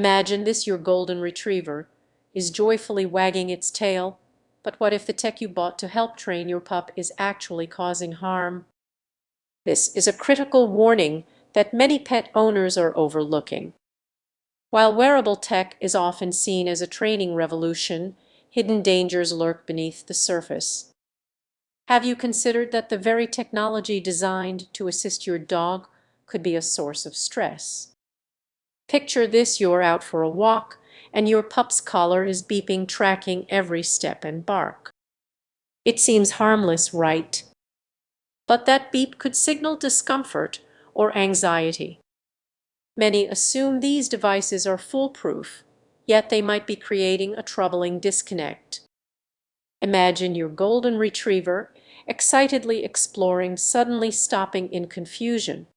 Imagine this: your golden retriever is joyfully wagging its tail, but what if the tech you bought to help train your pup is actually causing harm? This is a critical warning that many pet owners are overlooking. While wearable tech is often seen as a training revolution, hidden dangers lurk beneath the surface. Have you considered that the very technology designed to assist your dog could be a source of stress? Picture this: you're out for a walk, and your pup's collar is beeping, tracking every step and bark. It seems harmless, right? But that beep could signal discomfort or anxiety. Many assume these devices are foolproof, yet they might be creating a troubling disconnect. Imagine your golden retriever excitedly exploring, suddenly stopping in confusion.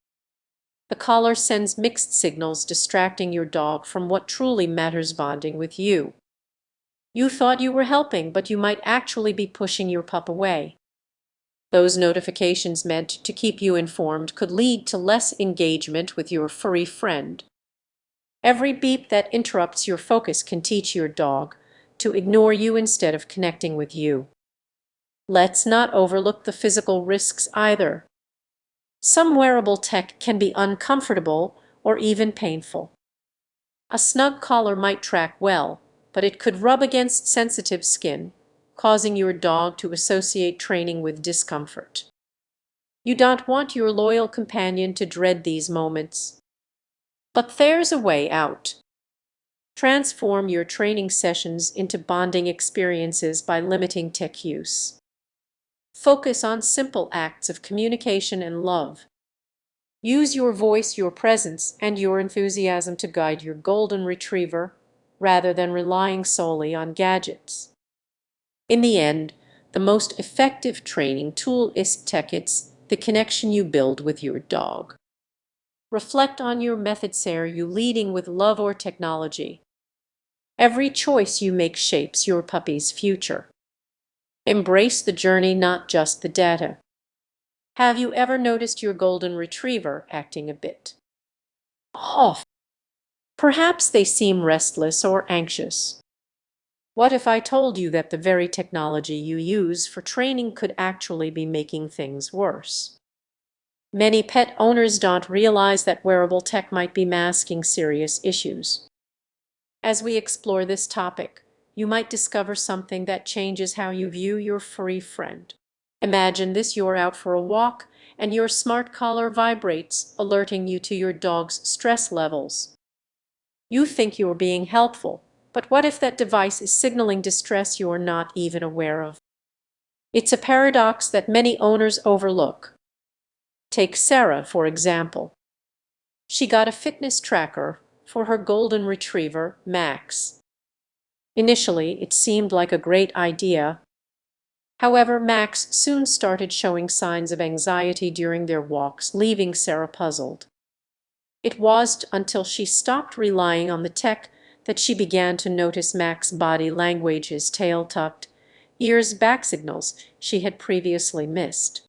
The collar sends mixed signals, distracting your dog from what truly matters: bonding with you. You thought you were helping, but you might actually be pushing your pup away. Those notifications meant to keep you informed could lead to less engagement with your furry friend. Every beep that interrupts your focus can teach your dog to ignore you instead of connecting with you. Let's not overlook the physical risks either. Some wearable tech can be uncomfortable or even painful. A snug collar might track well, but it could rub against sensitive skin, causing your dog to associate training with discomfort. You don't want your loyal companion to dread these moments. But there's a way out. Transform your training sessions into bonding experiences by limiting tech use. Focus on simple acts of communication and love. Use your voice, your presence, and your enthusiasm to guide your golden retriever, rather than relying solely on gadgets. In the end, the most effective training tool is tech. It's the connection you build with your dog. Reflect on your methods. Are you leading with love or technology? Every choice you make shapes your puppy's future. Embrace the journey, not just the data. Have you ever noticed your golden retriever acting a bit off? Perhaps they seem restless or anxious. What if I told you that the very technology you use for training could actually be making things worse? Many pet owners don't realize that wearable tech might be masking serious issues. As we explore this topic, you might discover something that changes how you view your furry friend. Imagine this: you're out for a walk, and your smart collar vibrates, alerting you to your dog's stress levels. You think you're being helpful, but what if that device is signaling distress you're not even aware of? It's a paradox that many owners overlook. Take Sarah, for example. She got a fitness tracker for her golden retriever, Max. Initially, it seemed like a great idea. However, Max soon started showing signs of anxiety during their walks, leaving Sarah puzzled. It wasn't until she stopped relying on the tech that she began to notice Max's body language, his tail tucked, ears back, signals she had previously missed.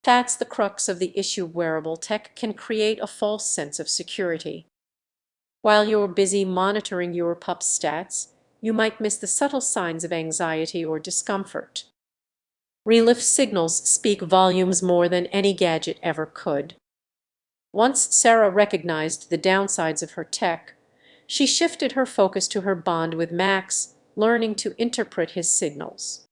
That's the crux of the issue. Wearable tech can create a false sense of security. While you're busy monitoring your pup's stats, you might miss the subtle signs of anxiety or discomfort. Relief signals speak volumes more than any gadget ever could. Once Sarah recognized the downsides of her tech, she shifted her focus to her bond with Max, learning to interpret his signals.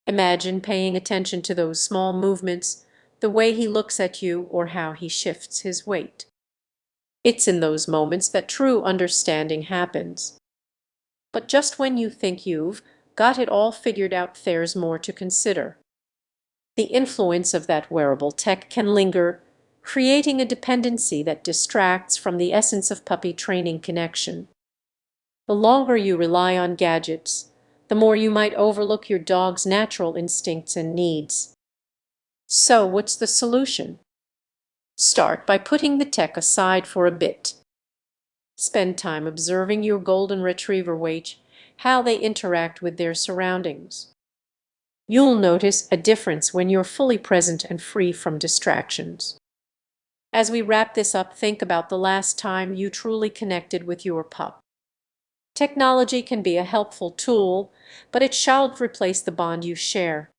Imagine paying attention to those small movements, the way he looks at you or how he shifts his weight. It's in those moments that true understanding happens. But just when you think you've got it all figured out, there's more to consider. The influence of that wearable tech can linger, creating a dependency that distracts from the essence of puppy training: connection. The longer you rely on gadgets, the more you might overlook your dog's natural instincts and needs. So, what's the solution? Start by putting the tech aside for a bit. Spend time observing your golden retriever, watch how they interact with their surroundings. You'll notice a difference when you're fully present and free from distractions. As we wrap this up, think about the last time you truly connected with your pup. Technology can be a helpful tool, but it shall replace the bond you share.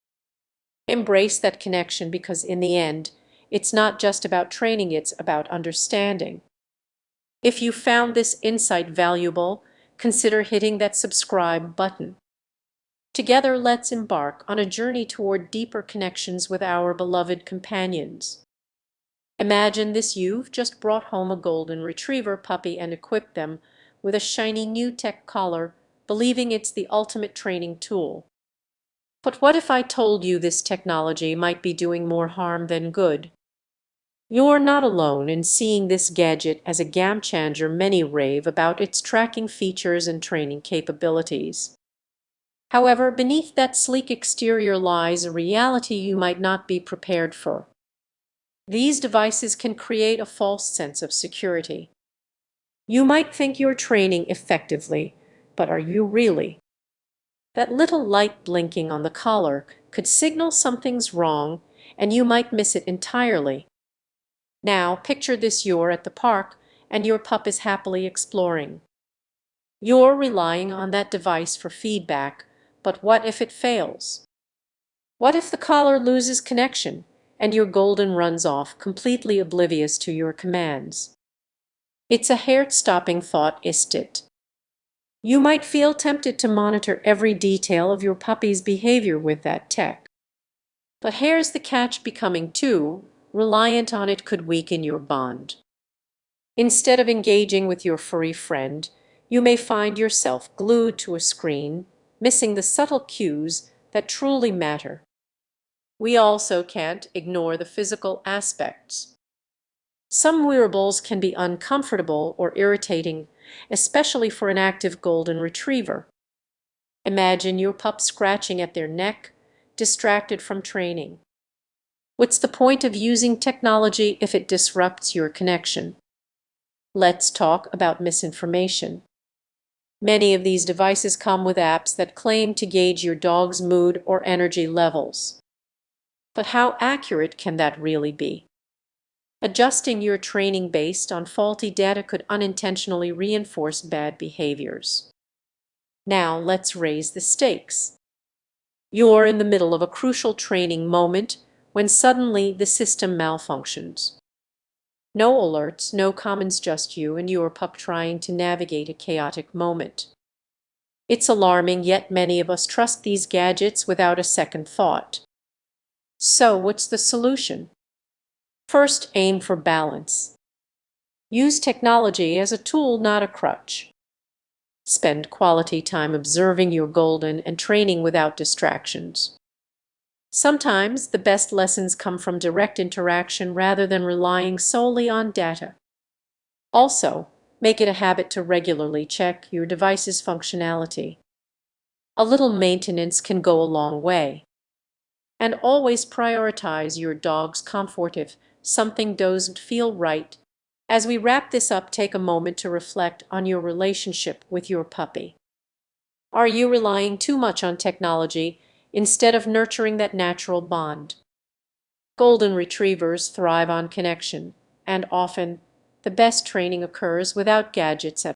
Embrace that connection because in the end, it's not just about training, it's about understanding. If you found this insight valuable, consider hitting that subscribe button. Together, let's embark on a journey toward deeper connections with our beloved companions. Imagine this: you've just brought home a golden retriever puppy and equipped them with a shiny new tech collar, believing it's the ultimate training tool. But what if I told you this technology might be doing more harm than good? You're not alone in seeing this gadget as a game changer. Many rave about its tracking features and training capabilities. However, beneath that sleek exterior lies a reality you might not be prepared for. These devices can create a false sense of security. You might think you're training effectively, but are you really? That little light blinking on the collar could signal something's wrong, and you might miss it entirely. Now, picture this: you're at the park, and your pup is happily exploring. You're relying on that device for feedback, but what if it fails? What if the collar loses connection, and your golden runs off, completely oblivious to your commands? It's a heart-stopping thought, isn't it? You might feel tempted to monitor every detail of your puppy's behavior with that tech. But here's the catch: becoming too reliant on it could weaken your bond. Instead of engaging with your furry friend, you may find yourself glued to a screen, missing the subtle cues that truly matter. We also can't ignore the physical aspects. Some wearables can be uncomfortable or irritating, especially for an active golden retriever. Imagine your pup scratching at their neck, distracted from training. What's the point of using technology if it disrupts your connection? Let's talk about misinformation. Many of these devices come with apps that claim to gauge your dog's mood or energy levels. But how accurate can that really be? Adjusting your training based on faulty data could unintentionally reinforce bad behaviors. Now let's raise the stakes. You're in the middle of a crucial training moment when suddenly the system malfunctions. No alerts, no comments, just you and your pup trying to navigate a chaotic moment. It's alarming, yet many of us trust these gadgets without a second thought. So what's the solution? First, aim for balance. Use technology as a tool, not a crutch. Spend quality time observing your golden and training without distractions. Sometimes the best lessons come from direct interaction rather than relying solely on data. Also, make it a habit to regularly check your device's functionality. A little maintenance can go a long way. And always prioritize your dog's comfort if something doesn't feel right. As we wrap this up, take a moment to reflect on your relationship with your puppy. Are you relying too much on technology instead of nurturing that natural bond? Golden retrievers thrive on connection, and often the best training occurs without gadgets at